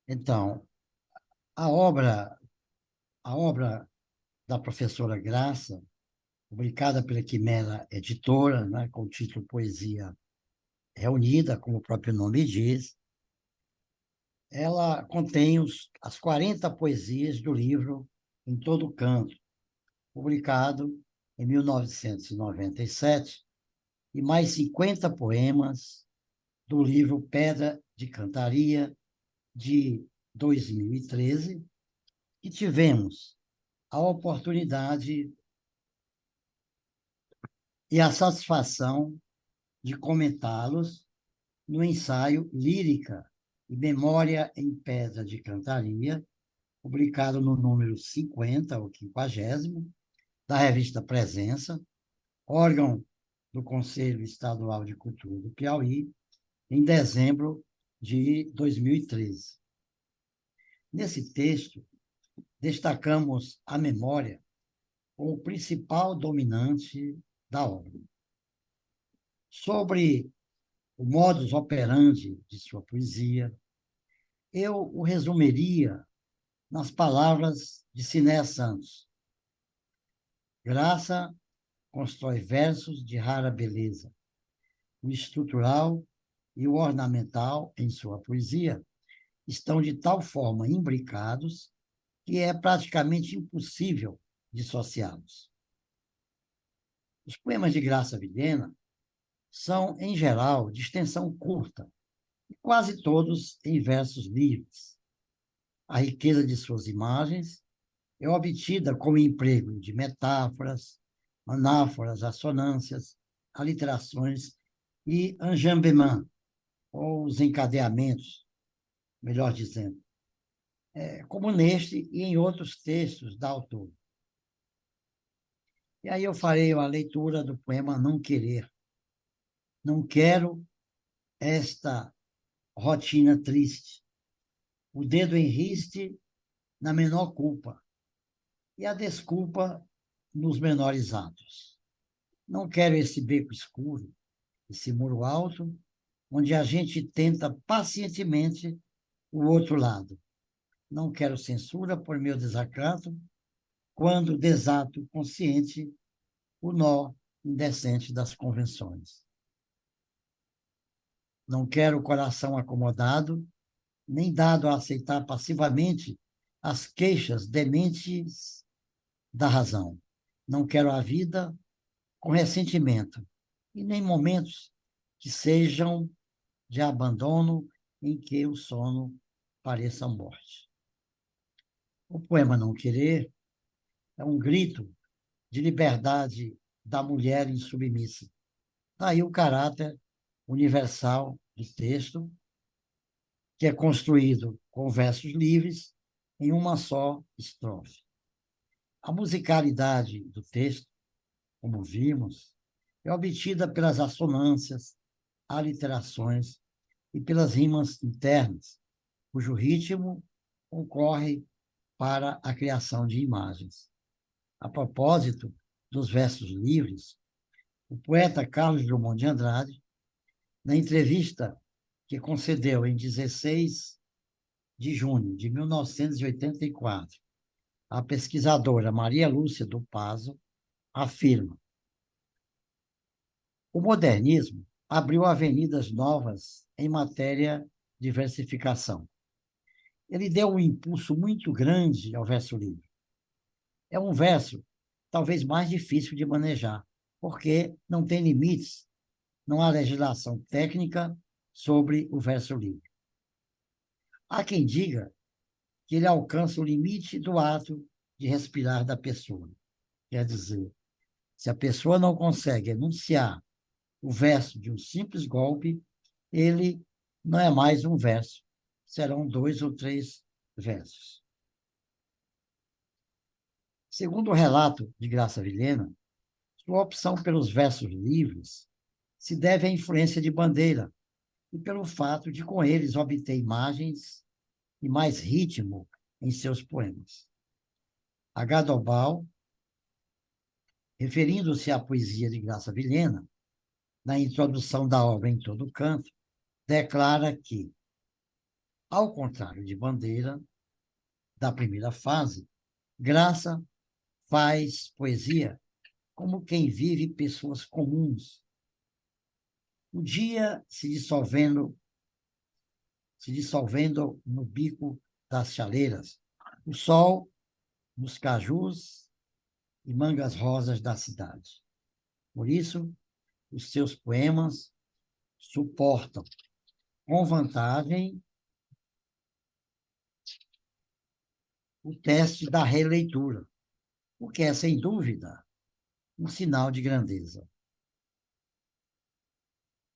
Então, a obra, a obra da professora Graça, publicada pela Quimera Editora, né, com o título Poesia Reunida, como o próprio nome diz, ela contém as 40 poesias do livro Em Todo Canto, publicado em 1997, e mais 50 poemas do livro Pedra de Cantaria, de 2013, e tivemos a oportunidade e a satisfação de comentá-los no ensaio Lírica e Memória em Pedra de Cantaria, publicado no número 50, ou 50, da revista Presença, órgão do Conselho Estadual de Cultura do Piauí, em dezembro de 2013. Nesse texto, destacamos a memória como o principal dominante da obra. Sobre o modus operandi de sua poesia, eu o resumiria nas palavras de Cinéas Santos. Graça constrói versos de rara beleza. O estrutural e o ornamental em sua poesia estão de tal forma imbricados que é praticamente impossível dissociá-los. Os poemas de Graça Vilhena são, em geral, de extensão curta, e quase todos em versos livres. A riqueza de suas imagens é obtida com o emprego de metáforas, anáforas, assonâncias, aliterações e enjambement, ou os encadeamentos, melhor dizendo, como neste e em outros textos da autora. E aí eu farei a leitura do poema Não Querer. Não quero esta rotina triste, o dedo enriste na menor culpa e a desculpa nos menores atos. Não quero esse beco escuro, esse muro alto, onde a gente tenta pacientemente o outro lado. Não quero censura por meu desacato, quando desato consciente o nó indecente das convenções. Não quero o coração acomodado, nem dado a aceitar passivamente as queixas dementes da razão. Não quero a vida com ressentimento, e nem momentos que sejam de abandono em que o sono pareça morte. O poema Não Querer é um grito de liberdade da mulher insubmissa. Daí o caráter universal do texto, que é construído com versos livres em uma só estrofe. A musicalidade do texto, como vimos, é obtida pelas assonâncias, aliterações e pelas rimas internas, cujo ritmo concorre para a criação de imagens. A propósito dos versos livres, o poeta Carlos Drummond de Andrade, na entrevista que concedeu em 16 de junho de 1984 à pesquisadora Maria Lúcia do Pazo, afirma: o modernismo abriu avenidas novas em matéria de versificação. Ele deu um impulso muito grande ao verso livre. É um verso talvez mais difícil de manejar, porque não tem limites, não há legislação técnica sobre o verso livre. Há quem diga que ele alcança o limite do ato de respirar da pessoa. Quer dizer, se a pessoa não consegue enunciar o verso de um simples golpe, ele não é mais um verso, serão 2 ou 3 versos. Segundo o relato de Graça Vilhena, sua opção pelos versos livres se deve à influência de Bandeira e pelo fato de, com eles, obter imagens e mais ritmo em seus poemas. H. referindo-se à poesia de Graça Vilhena, na introdução da obra Em Todo Canto, declara que Ao contrário de Bandeira, da primeira fase, Graça faz poesia como quem vive pessoas comuns. O dia se dissolvendo no bico das chaleiras, o sol nos cajus e mangas rosas da cidade. Por isso, os seus poemas suportam com vantagem o teste da releitura, o que é, sem dúvida, um sinal de grandeza.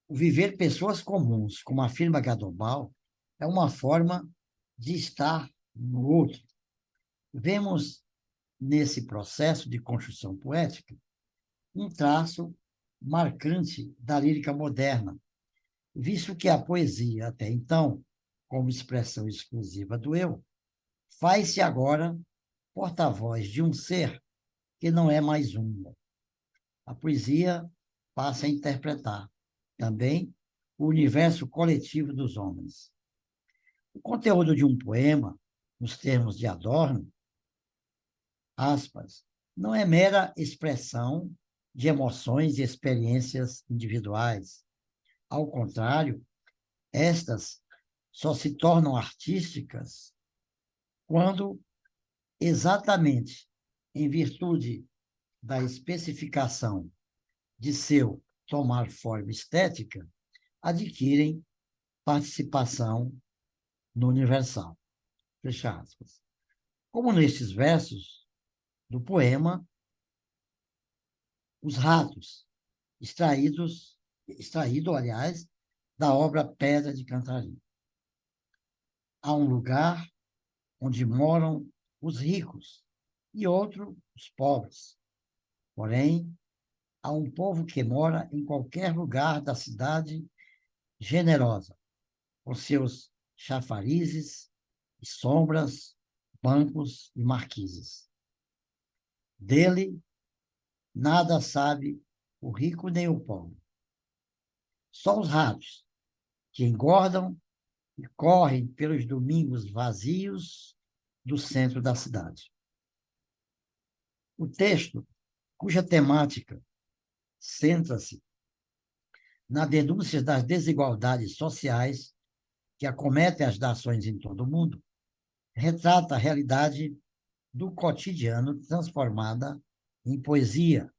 O viver pessoas comuns, como afirma Gadobal, é uma forma de estar no outro. Vemos nesse processo de construção poética um traço marcante da lírica moderna, visto que a poesia, até então, como expressão exclusiva do eu, faz-se agora porta-voz de um ser que não é mais um. A poesia passa a interpretar também o universo coletivo dos homens. O conteúdo de um poema, nos termos de Adorno, aspas, não é mera expressão de emoções e experiências individuais. Ao contrário, estas só se tornam artísticas quando, exatamente em virtude da especificação de seu tomar forma estética, adquirem participação no universal. Fecha aspas. Como nestes versos do poema, os ratos, extraído, aliás, da obra Pedra de Cantarim. Há um lugar onde moram os ricos e outro os pobres. Porém, há um povo que mora em qualquer lugar da cidade generosa, com seus chafarizes e sombras, bancos e marquises. Dele, nada sabe o rico nem o pobre. Só os ratos, que engordam e correm pelos domingos vazios do centro da cidade. O texto, cuja temática centra-se na denúncia das desigualdades sociais que acometem as nações em todo o mundo, retrata a realidade do cotidiano transformada em poesia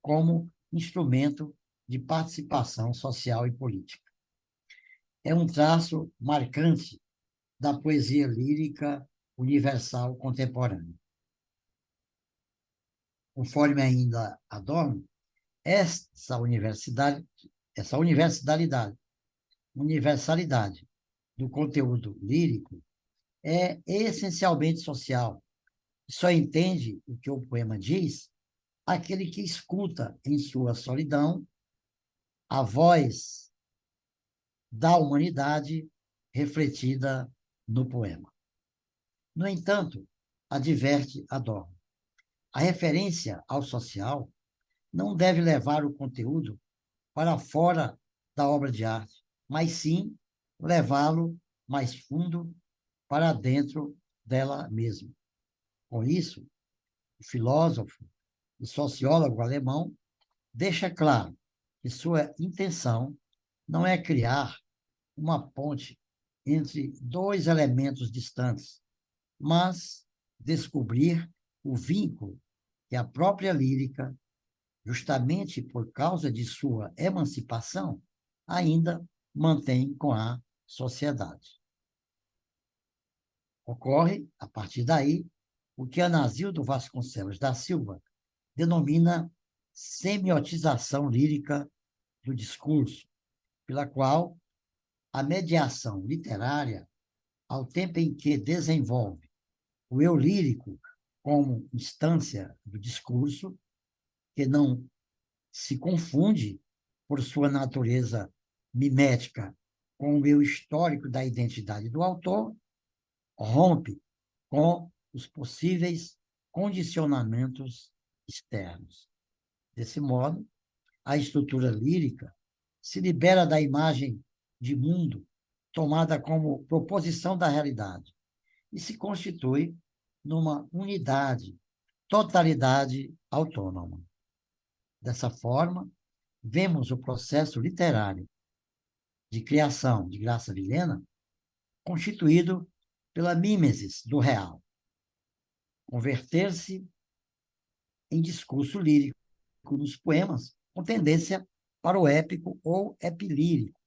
como instrumento de participação social e política. É um traço marcante da poesia lírica universal contemporânea. Conforme ainda Adorno, essa universalidade do conteúdo lírico é essencialmente social. Só entende o que o poema diz aquele que escuta em sua solidão a voz da humanidade refletida no poema. No entanto, adverte Adorno, a referência ao social não deve levar o conteúdo para fora da obra de arte, mas sim levá-lo mais fundo para dentro dela mesma. Com isso, o filósofo e sociólogo alemão deixa claro que sua intenção não é criar uma ponte entre dois elementos distantes, mas descobrir o vínculo que a própria lírica, justamente por causa de sua emancipação, ainda mantém com a sociedade. Ocorre, a partir daí, o que Anazildo Vasconcelos da Silva denomina semiotização lírica do discurso, pela qual a mediação literária, ao tempo em que desenvolve o eu lírico como instância do discurso, que não se confunde por sua natureza mimética com o eu histórico da identidade do autor, rompe com os possíveis condicionamentos externos. Desse modo, a estrutura lírica se libera da imagem de mundo tomada como proposição da realidade e se constitui numa unidade, totalidade autônoma. Dessa forma, vemos o processo literário de criação de Graça Vilhena constituído pela mímesis do real, converter-se em discurso lírico nos poemas, com tendência para o épico ou epilírico,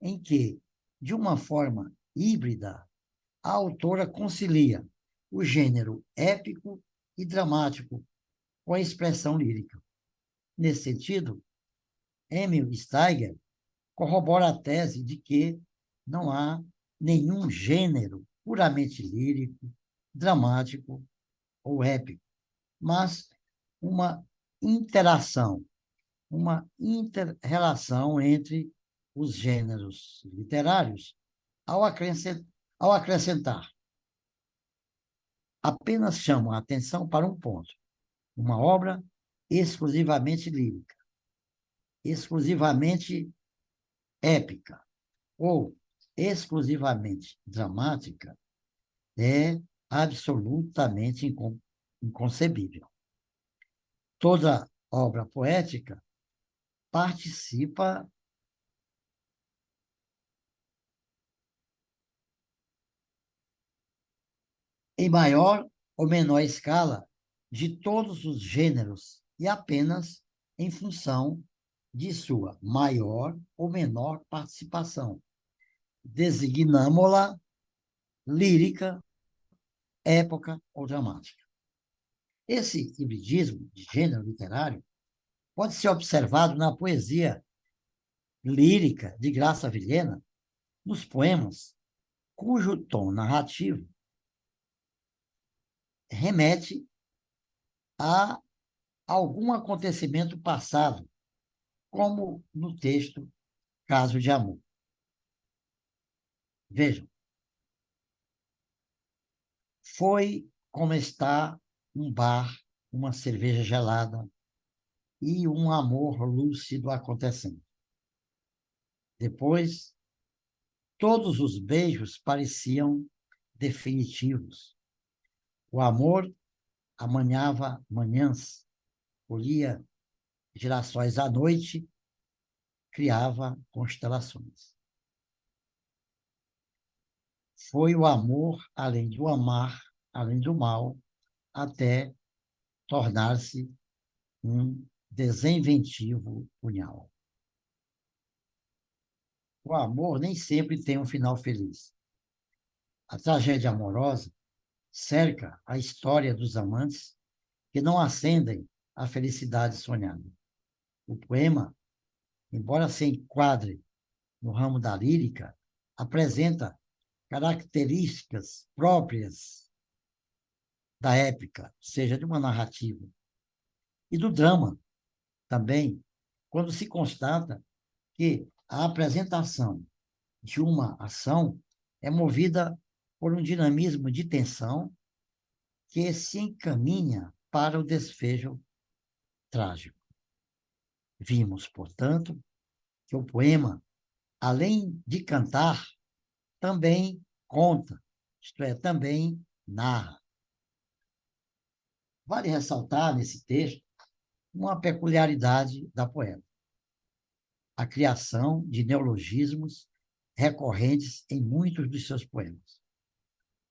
em que, de uma forma híbrida, a autora concilia o gênero épico e dramático com a expressão lírica. Nesse sentido, Emil Steiger corrobora a tese de que não há nenhum gênero puramente lírico, dramático ou épico, mas uma interação, uma inter-relação entre os gêneros literários, ao acrescentar. Apenas chamo a atenção para um ponto: uma obra exclusivamente lírica, exclusivamente épica ou exclusivamente dramática é absolutamente inconcebível. Toda obra poética participa em maior ou menor escala de todos os gêneros e apenas em função de sua maior ou menor participação. Designamo-la lírica, época ou dramática. Esse hibridismo de gênero literário pode ser observado na poesia lírica de Graça Vilhena, nos poemas cujo tom narrativo remete a algum acontecimento passado, como no texto Caso de Amor. Vejam, foi como está um bar, uma cerveja gelada e um amor lúcido acontecendo. Depois, todos os beijos pareciam definitivos. O amor amanhava manhãs, colhia girassóis à noite, criava constelações. Foi o amor além do amar, além do mal, até tornar-se um desinventivo punhal. O amor nem sempre tem um final feliz. A tragédia amorosa cerca a história dos amantes que não ascendem à felicidade sonhada. O poema, embora se enquadre no ramo da lírica, apresenta características próprias da épica, seja de uma narrativa, e do drama também, quando se constata que a apresentação de uma ação é movida por um dinamismo de tensão que se encaminha para o desfecho trágico. Vimos, portanto, que o poema, além de cantar, também conta, isto é, também narra. Vale ressaltar nesse texto uma peculiaridade da poeta: a criação de neologismos recorrentes em muitos dos seus poemas.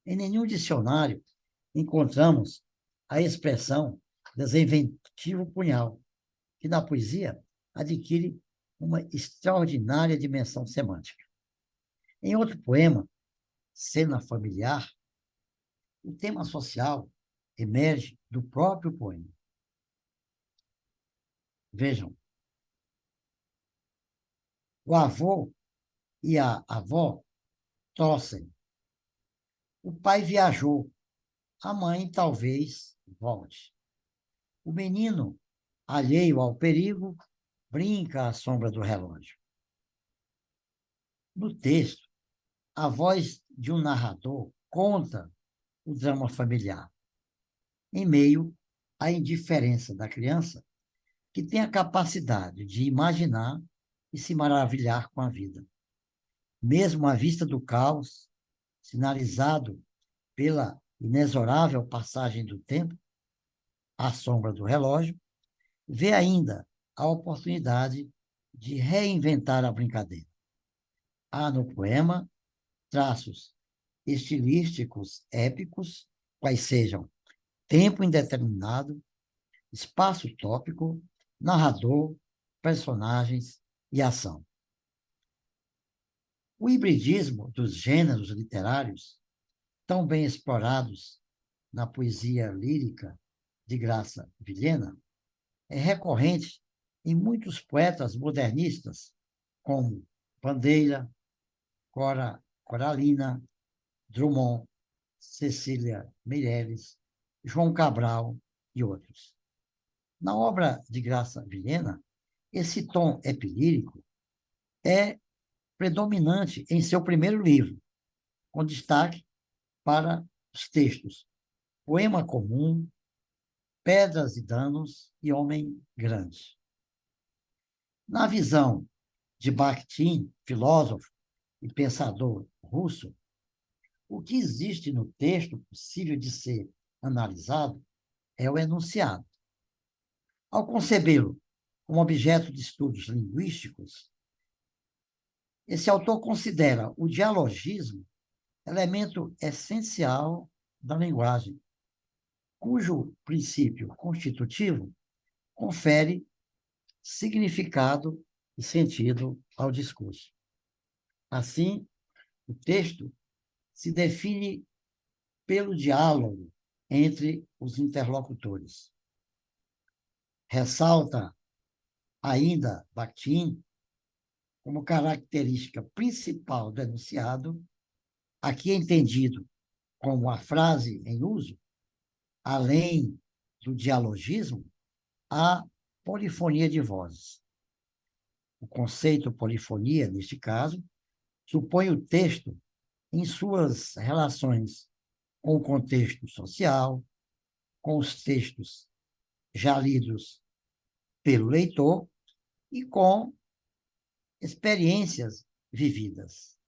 Em nenhum dicionário encontramos a expressão desinventivo punhal, que na poesia adquire uma extraordinária dimensão semântica. Em outro poema, Cena Familiar, o tema social emerge do próprio poema. Vejam, o avô e a avó tossem. O pai viajou, a mãe talvez volte. O menino, alheio ao perigo, brinca à sombra do relógio. No texto, a voz de um narrador conta o drama familiar, em meio à indiferença da criança, que tem a capacidade de imaginar e se maravilhar com a vida. mesmo à vista do caos, sinalizado pela inexorável passagem do tempo, à sombra do relógio, vê ainda a oportunidade de reinventar a brincadeira. Há no poema traços estilísticos épicos, quais sejam tempo indeterminado, espaço tópico, narrador, personagens e ação. O hibridismo dos gêneros literários, tão bem explorados na poesia lírica de Graça Vilhena, é recorrente em muitos poetas modernistas, como Bandeira, Coralina, Drummond, Cecília Meirelles, João Cabral e outros. Na obra de Graça Vilhena, esse tom epilírico é predominante em seu primeiro livro, com destaque para os textos Poema Comum, Pedras e Danos e Homem Grande. Na visão de Bakhtin, filósofo e pensador russo, o que existe no texto possível de ser analisado é o enunciado. Ao concebê-lo como objeto de estudos linguísticos, esse autor considera o dialogismo elemento essencial da linguagem, cujo princípio constitutivo confere significado e sentido ao discurso. Assim, o texto se define pelo diálogo entre os interlocutores. Ressalta ainda Bakhtin como característica principal do enunciado, aqui entendido como a frase em uso, além do dialogismo, a polifonia de vozes. O conceito polifonia, neste caso, supõe o texto em suas relações com o contexto social, com os textos já lidos pelo leitor e com experiências vividas.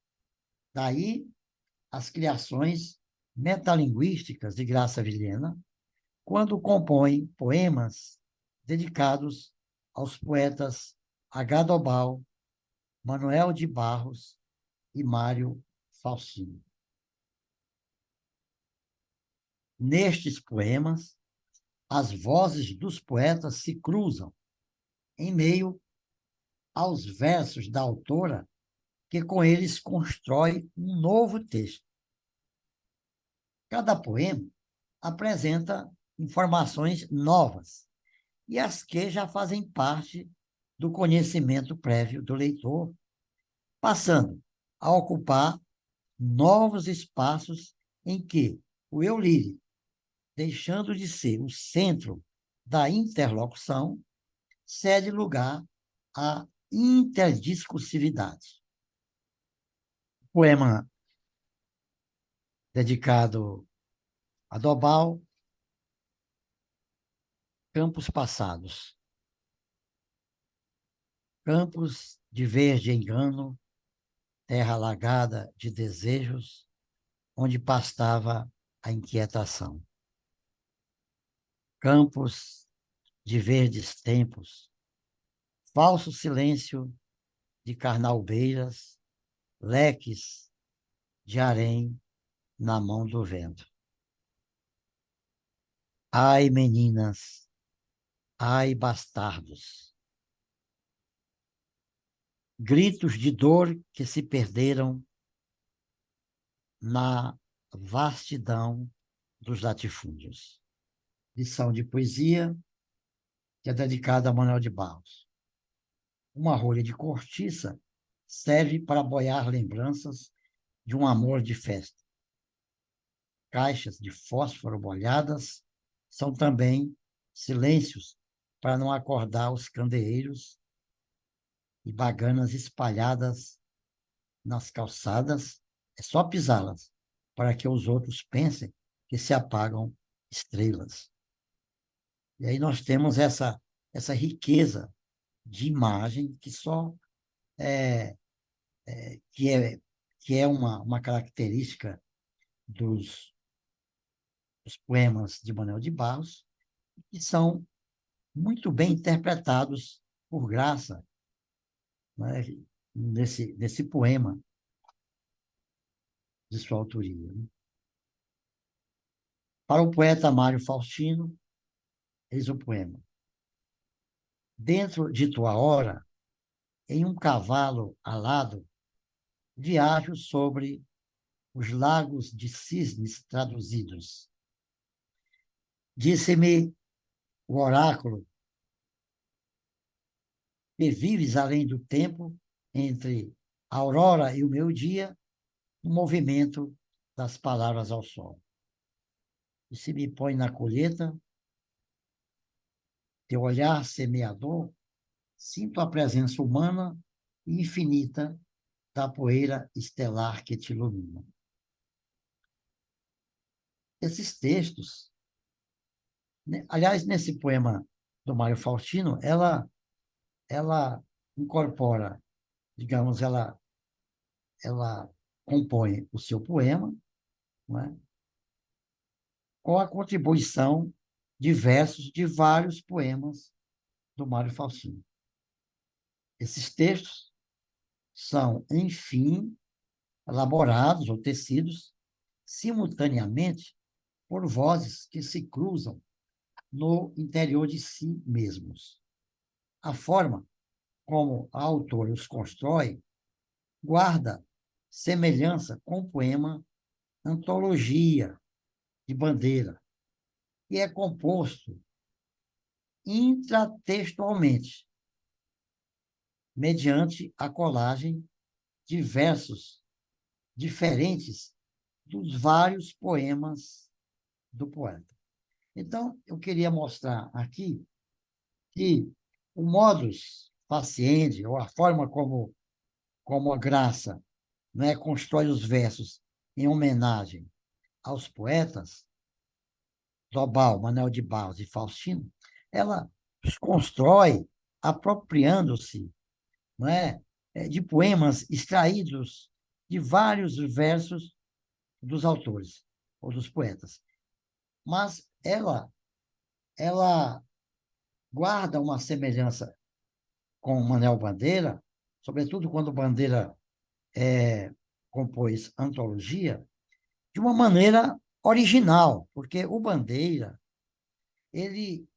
Daí as criações metalinguísticas de Graça Vilhena, quando compõe poemas dedicados aos poetas H. Dobal, Manuel de Barros e Mário Faustino. Nestes poemas, as vozes dos poetas se cruzam em meio aos versos da autora, que com eles constrói um novo texto. Cada poema apresenta informações novas, e as que já fazem parte do conhecimento prévio do leitor, passando a ocupar novos espaços em que o eu lírico, deixando de ser o centro da interlocução, cede lugar à interdiscursividade. O poema dedicado a Dobal, Campos Passados. Campos de verde engano, terra alagada de desejos, onde pastava a inquietação. Campos de verdes tempos, falso silêncio de carnalbeiras, leques de harém na mão do vento. Ai, meninas, ai, bastardos, gritos de dor que se perderam na vastidão dos latifúndios. Lição de poesia que é dedicada a Manuel de Barros. Uma rolha de cortiça serve para boiar lembranças de um amor de festa. Caixas de fósforo molhadas são também silêncios para não acordar os candeeiros e baganas espalhadas nas calçadas. É só pisá-las para que os outros pensem que se apagam estrelas. E aí nós temos essa riqueza de imagem que só que é que é uma característica dos poemas de Manuel de Barros, que são muito bem interpretados por Graça, né, nesse poema de sua autoria, né? Para o poeta Mário Faustino, eis o poema. Dentro de tua hora, em um cavalo alado, viajo sobre os lagos de cisnes traduzidos. Disse-me o oráculo que vives além do tempo, entre a aurora e o meio-dia, o movimento das palavras ao sol. E se me põe na colheita, teu olhar semeador, sinto a presença humana e infinita da poeira estelar que te ilumina. Esses textos, né, aliás, nesse poema do Mário Faustino, ela incorpora, digamos, ela compõe o seu poema, não é? Com a contribuição de versos de vários poemas do Mário Faustino. Esses textos são, enfim, elaborados ou tecidos simultaneamente por vozes que se cruzam no interior de si mesmos. A forma como a autora os constrói guarda semelhança com o poema Antologia de Bandeira, que é composto intratextualmente, mediante a colagem de versos diferentes dos vários poemas do poeta. Então, eu queria mostrar aqui que o modus faciende, ou a forma como a Graça, né, constrói os versos em homenagem aos poetas, Dobal, Manuel de Barros e Faustino, ela os constrói apropriando-se, não é, de poemas extraídos de vários versos dos autores ou dos poetas. Mas ela guarda uma semelhança com Manuel Bandeira, sobretudo quando Bandeira compôs antologia, de uma maneira original, porque o Bandeira, ele,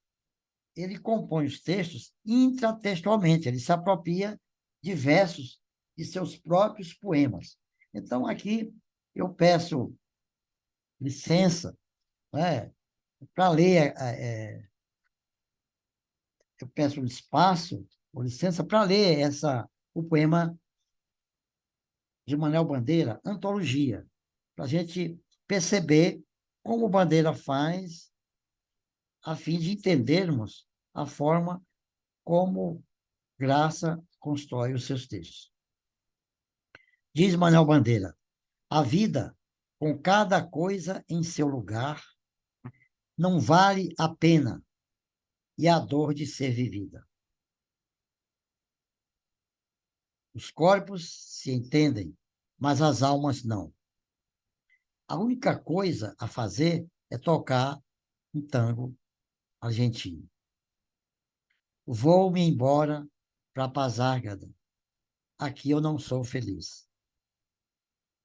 ele compõe os textos intratextualmente, ele se apropria de versos de seus próprios poemas. Então, aqui eu peço licença, né, para ler, eu peço um espaço, ou licença, para ler o poema de Manuel Bandeira, Antologia, para a gente perceber como o Bandeira faz, a fim de entendermos a forma como Graça constrói os seus textos. Diz Manuel Bandeira: a vida, com cada coisa em seu lugar, não vale a pena e a dor de ser vivida. Os corpos se entendem, mas as almas não. A única coisa a fazer é tocar um tango argentino. Vou-me embora para Pasárgada. Aqui eu não sou feliz.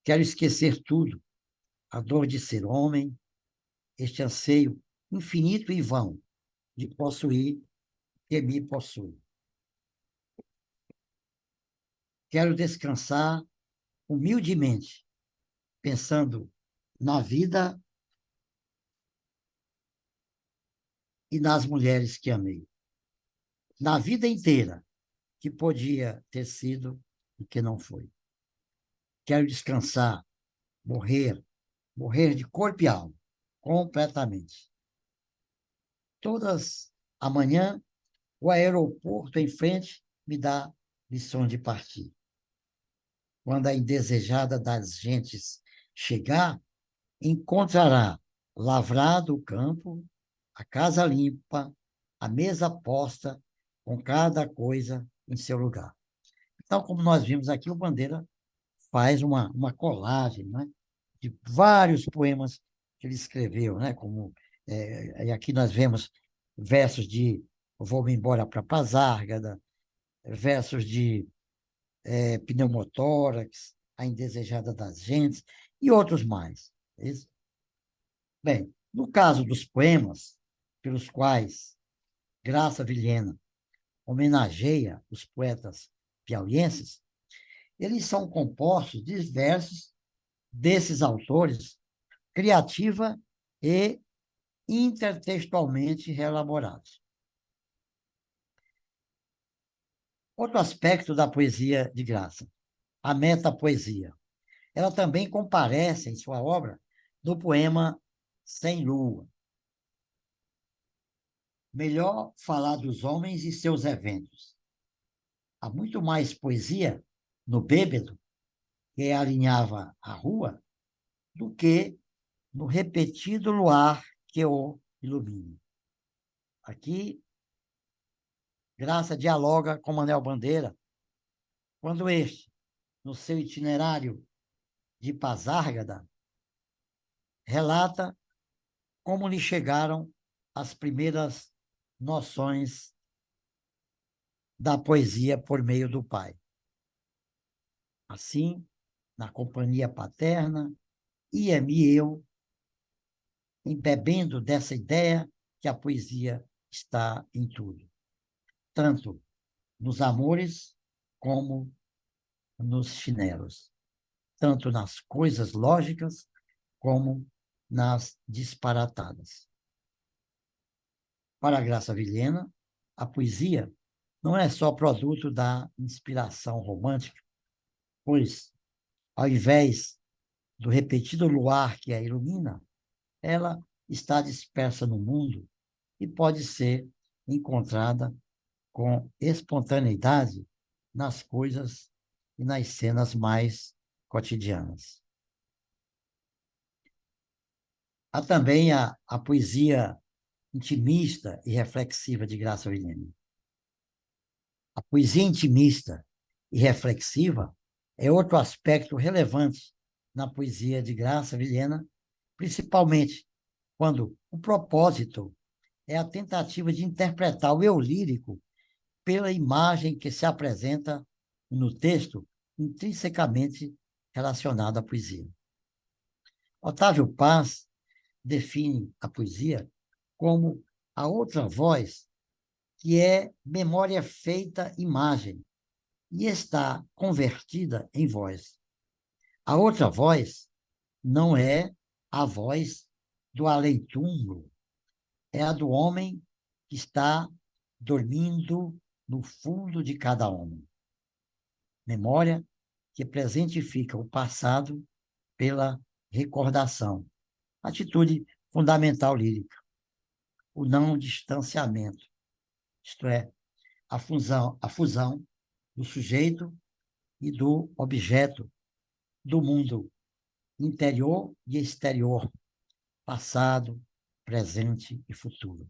Quero esquecer tudo, a dor de ser homem, este anseio infinito e vão de possuir que me possui. Quero descansar humildemente, pensando na vida e nas mulheres que amei. Na vida inteira, que podia ter sido e que não foi. Quero descansar, morrer de corpo e alma, completamente. Todas amanhã, o aeroporto em frente me dá lição de partir. Quando a indesejada das gentes chegar, encontrará lavrado o campo, a casa limpa, a mesa posta, com cada coisa em seu lugar. Então, como nós vimos aqui, o Bandeira faz uma colagem, né, de vários poemas que ele escreveu, né, como e aqui nós vemos versos de Vou-me embora para Pasárgada, versos de Pneumotórax, A Indesejada das Gentes e outros mais. Isso. Bem, no caso dos poemas pelos quais Graça Vilhena homenageia os poetas piauienses, eles são compostos de versos desses autores, criativa e intertextualmente reelaborados. Outro aspecto da poesia de Graça, a metapoesia. Ela também comparece em sua obra no poema Sem Lua. Melhor falar dos homens e seus eventos. Há muito mais poesia no bêbado, que alinhava a rua, do que no repetido luar que o ilumina. Aqui, Graça dialoga com Manuel Bandeira, quando este, no seu itinerário de Pasárgada, relata como lhe chegaram as primeiras noções da poesia por meio do pai. Assim, na companhia paterna, ia-me eu embebendo dessa ideia que a poesia está em tudo, tanto nos amores como nos chinelos, tanto nas coisas lógicas como nas disparatadas. Para a Graça Vilhena, a poesia não é só produto da inspiração romântica, pois, ao invés do repetido luar que a ilumina, ela está dispersa no mundo e pode ser encontrada com espontaneidade nas coisas e nas cenas mais cotidianas. Há também a poesia intimista e reflexiva de Graça Vilhena. A poesia intimista e reflexiva é outro aspecto relevante na poesia de Graça Vilhena, principalmente quando o propósito é a tentativa de interpretar o eu lírico pela imagem que se apresenta no texto intrinsecamente relacionada à poesia. Otávio Paz define a poesia como a outra voz, que é memória feita imagem e está convertida em voz. A outra voz não é a voz do além-túmulo, é a do homem que está dormindo no fundo de cada homem. Memória que presentifica o passado pela recordação. Atitude fundamental lírica. O não distanciamento, isto é, a fusão do sujeito e do objeto, do mundo interior e exterior, passado, presente e futuro.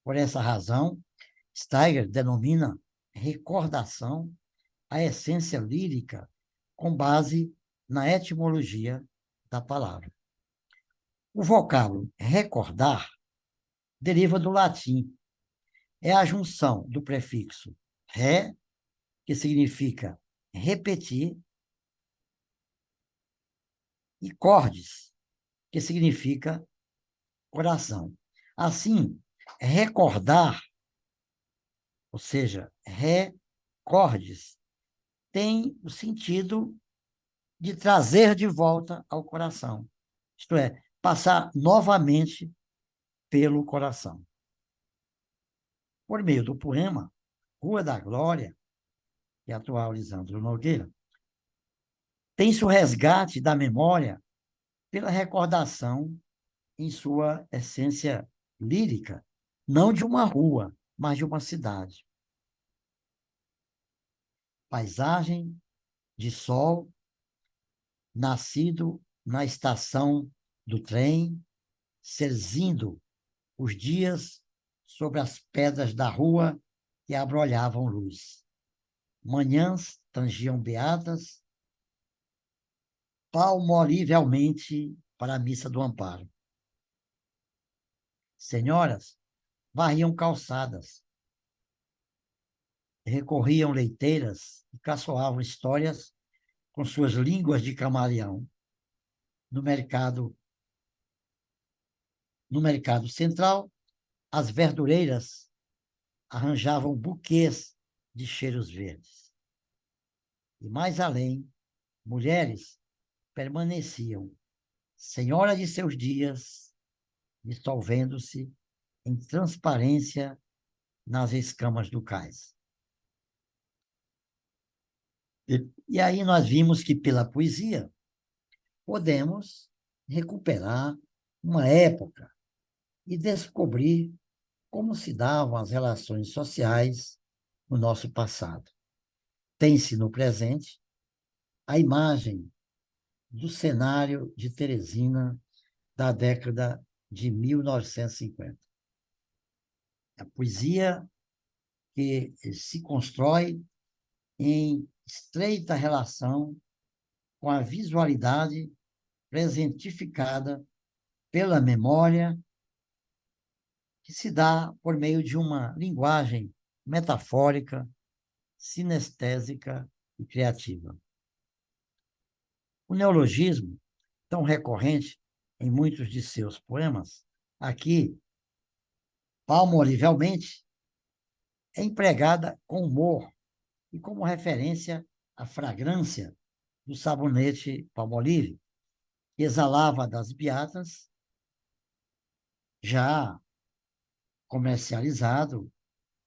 Por essa razão, Steiger denomina recordação a essência lírica com base na etimologia da palavra. O vocábulo recordar deriva do latim. É a junção do prefixo re, que significa repetir, e cordis, que significa coração. Assim, recordar, ou seja, recordes, tem o sentido de trazer de volta ao coração. Isto é, passar novamente pelo coração. Por meio do poema Rua da Glória, que é atual Lisandro Nogueira, tem-se o resgate da memória pela recordação em sua essência lírica, não de uma rua, mas de uma cidade. Paisagem de sol, nascido na estação do trem, serzindo os dias sobre as pedras da rua que abrolhavam luz. Manhãs tangiam beatas, palmolivelmente para a missa do Amparo. Senhoras varriam calçadas, recorriam leiteiras e caçoavam histórias com suas línguas de camaleão no mercado. No mercado central, as verdureiras arranjavam buquês de cheiros verdes. E mais além, mulheres permaneciam, senhora de seus dias, dissolvendo-se em transparência nas escamas do cais. E aí nós vimos que, pela poesia, podemos recuperar uma época e descobrir como se davam as relações sociais no nosso passado. Tem-se no presente a imagem do cenário de Teresina da década de 1950. A poesia que se constrói em estreita relação com a visualidade presentificada pela memória, que se dá por meio de uma linguagem metafórica, sinestésica e criativa. O neologismo, tão recorrente em muitos de seus poemas, aqui, palmolivelmente, é empregada com humor e como referência à fragrância do sabonete Palmolive, que exalava das beatas, já comercializado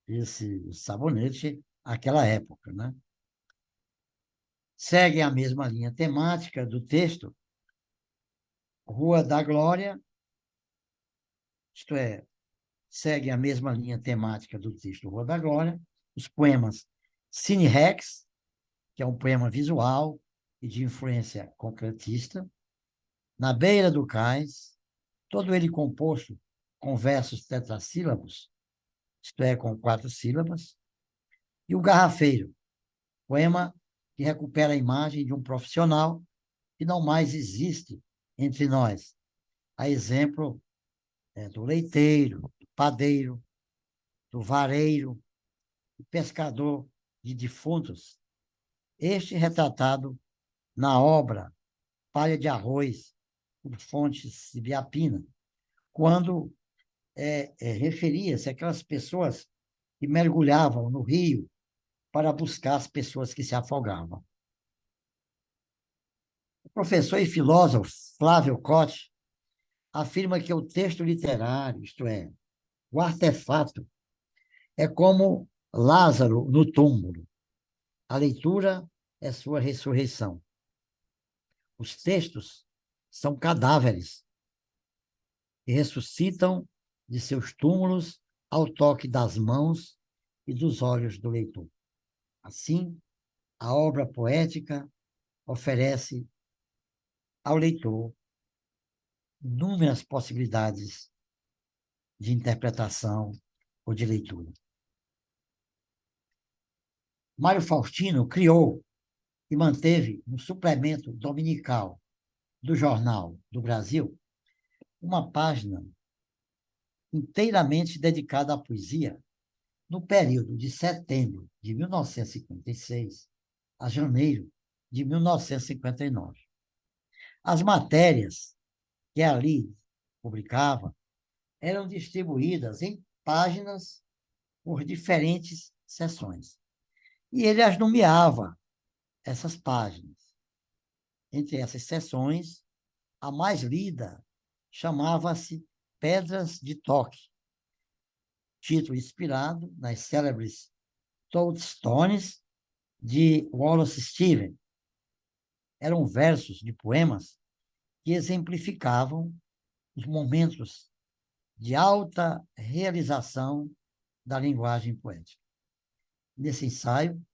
esse sabonete naquela época, né? Segue a mesma linha temática do texto, Rua da Glória, isto é, segue a mesma linha temática do texto Rua da Glória, os poemas Cine Rex, que é um poema visual e de influência concretista, Na Beira do Cais, todo ele composto com versos tetrassílabos, isto é, com 4 sílabas, e o Garrafeiro, poema que recupera a imagem de um profissional que não mais existe entre nós, a exemplo do leiteiro, do padeiro, do vareiro, do pescador de defuntos, este retratado na obra Palha de Arroz, por Fontes de Biapina, quando referia-se àquelas pessoas que mergulhavam no rio para buscar as pessoas que se afogavam. O professor e filósofo Flávio Cote afirma que o texto literário, isto é, o artefato, é como Lázaro no túmulo. A leitura é sua ressurreição. Os textos são cadáveres que ressuscitam de seus túmulos ao toque das mãos e dos olhos do leitor. Assim, a obra poética oferece ao leitor inúmeras possibilidades de interpretação ou de leitura. Mário Faustino criou e manteve no suplemento dominical do Jornal do Brasil uma página inteiramente dedicada à poesia no período de setembro de 1956 a janeiro de 1959. As matérias que ali publicava eram distribuídas em páginas por diferentes seções. E ele as nomeava, essas páginas. Entre essas seções, a mais lida chamava-se Pedras de Toque, título inspirado nas célebres Toadstones de Wallace Stevens. Eram versos de poemas que exemplificavam os momentos de alta realização da linguagem poética. Nesse ensaio,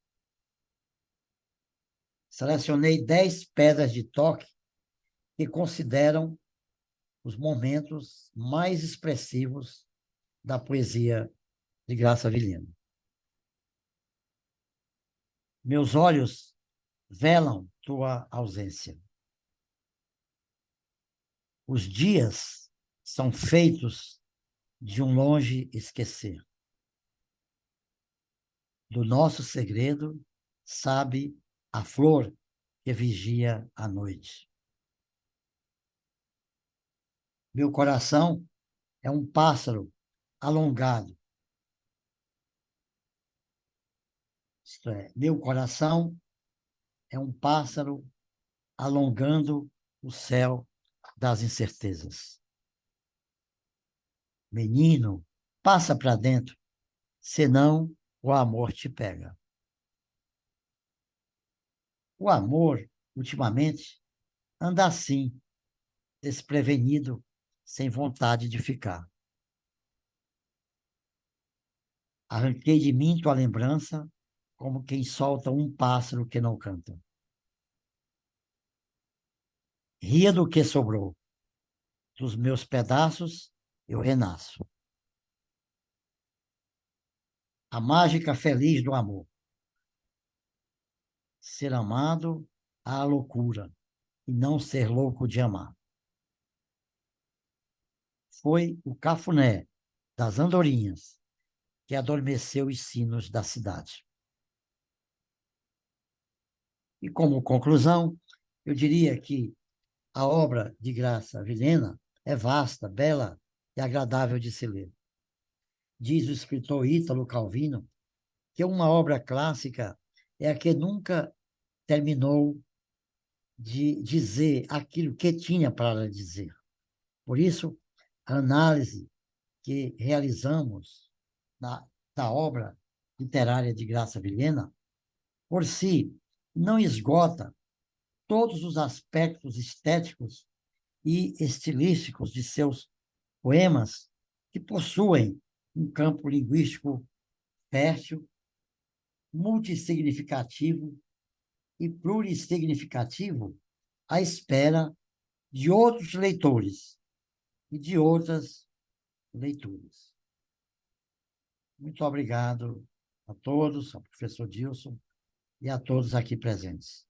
selecionei 10 pedras de toque que consideram os momentos mais expressivos da poesia de Graça Vilhena. Meus olhos velam tua ausência. Os dias são feitos de um longe esquecer. Do nosso segredo, sabe a flor que vigia a noite. Meu coração é um pássaro alongado. Isto é, meu coração é um pássaro alongando o céu das incertezas. Menino, passa para dentro, senão o amor te pega. O amor, ultimamente, anda assim, desprevenido, sem vontade de ficar. Arranquei de mim tua lembrança, como quem solta um pássaro que não canta. Ria do que sobrou. Dos meus pedaços, eu renasço. A mágica feliz do amor. Ser amado à loucura e não ser louco de amar. Foi o cafuné das andorinhas que adormeceu os sinos da cidade. E como conclusão, eu diria que a obra de Graça Vilhena é vasta, bela e agradável de se ler. Diz o escritor Ítalo Calvino que uma obra clássica é a que nunca terminou de dizer aquilo que tinha para dizer. Por isso, a análise que realizamos na, da obra literária de Graça Vilhena, por si, não esgota todos os aspectos estéticos e estilísticos de seus poemas, que possuem um campo linguístico fértil, multissignificativo e plurissignificativo, à espera de outros leitores e de outras leituras. Muito obrigado a todos, ao professor Dilson e a todos aqui presentes.